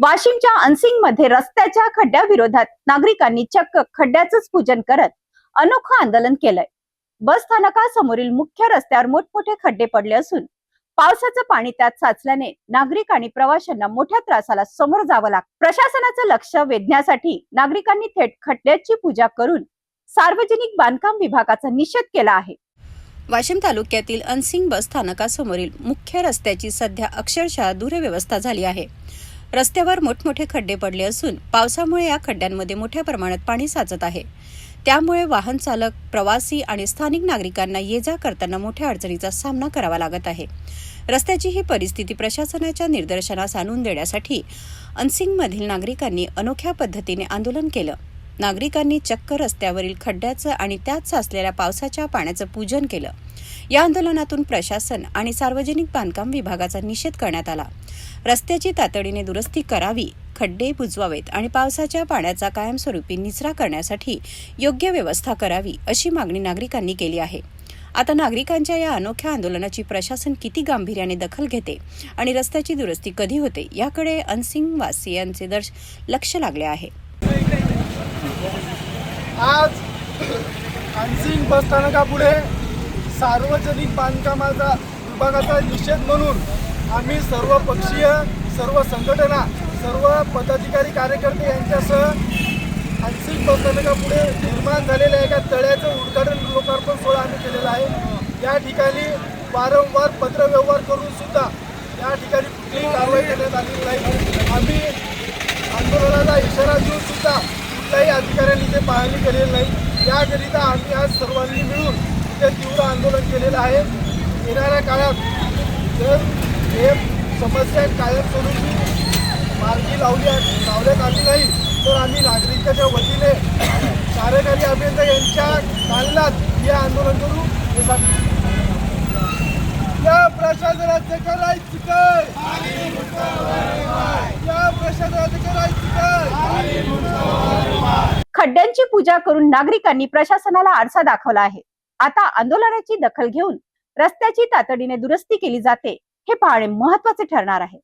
वाशिमच्या अनसिंग मध्ये रस्त्याच्या खड्ड्याविरोधात नागरिकांनी चक्क खड्ड्याचंच पूजन करत अनोखं आंदोलन केलंय। बस स्थानकासमोरील मुख्य रस्त्यावर मोठमोठे खड्डे पडले असून पावसाचं पाणी त्यात साचल्याने नागरिक आणि प्रवाशांना मोठ्या त्रासाला समोर जावं लागतं। प्रशासनाचं लक्ष वेधण्यासाठी नागरिकांनी थेट खड्ड्याची पूजा करून सार्वजनिक बांधकाम विभागाचा निषेध केला आहे। वाशिम तालुक्यातील अनसिंग बस स्थानकासमोरील मुख्य रस्त्याची सध्या अक्षरशः दुरव्यवस्था झाली आहे। रस्त्यावर मोठमोठे खड्डे पडले असून पावसामुळे या खड्ड्यांमध्ये मोठ्या प्रमाणात पाणी साचत आहे। त्यामुळे वाहन चालक, प्रवासी आणि स्थानिक नागरिकांना ये-जा करताना मोठ्या अडचणीचा सामना करावा लागत आहे। रस्त्याची ही परिस्थिती प्रशासनाच्या निदर्शनास आणून देण्यासाठी अनसिंगमधील नागरिकांनी अनोख्या पद्धतीने आंदोलन केलं। नागरिकांनी चक्क रस्त्यावरील खड्ड्याचं आणि त्यात साचलेल्या पावसाच्या पाण्याचं पूजन केलं। या आंदोलनातून प्रशासन आणि सार्वजनिक बांधकाम विभागाचा निषेध करण्यात आला। रस्त्याची तातडीने दुरुस्ती करावी, खड्डे बुजवावेत आणि पावसाच्या पाण्याचा कायमस्वरूपी निचरा करण्यासाठी योग्य व्यवस्था करावी अशी मागणी नागरिकांनी केली आहे। आता नागरिकांच्या या अनोख्या आंदोलनाची प्रशासन किती गांभीर्याने दखल घेते आणि रस्त्याची दुरुस्ती कधी होते याकडे अनसिंग वासियांचे लक्ष लागले आहे। आज अनसिंग बस स्थानकापुढे सार्वजनिक बांधकामाचा विभागाचा निषेध म्हणून आम्ही सर्व पक्षीय, सर्व संघटना, सर्व पदाधिकारी, कार्यकर्ते यांच्यासह अनसिंग बस स्थानकापुढे निर्माण झालेल्या एका तळ्याचं उद्घाटन लोकार्पण सोहळा आम्ही केलेला आहे। या ठिकाणी वारंवार पत्रव्यवहार करून सुद्धा या ठिकाणी कुठलीही कारवाई करण्यात आलेली नाही। आम्ही आंदोलनाला इशारा देऊन सुद्धा कुठल्याही अधिकाऱ्यांनी ते पाहणी केलेली नाही। याकरिता आम्ही आज सर्वांनी मिळून इथे तीव्र आंदोलन केलेलं आहे। येणाऱ्या काळात जर हे समस्या कायमस्वरूपी मार्गी लावण्यात आली नाही तर आम्ही नागरिकांच्या वतीने कार्यकारी अभियंता यांच्या दालनात हे आंदोलन करू। या प्रशासनाचं करायचं काय? या प्रशासनाचं करायचं काय? खड्ड्यांची पूजा करून नागरिकांनी प्रशासनाला आरसा दाखवला आहे। आता आंदोलनाची दखल घेऊन रस्त्याची तातडीने दुरुस्ती केली जाते हे पाहणे महत्त्वाचे ठरणार आहे।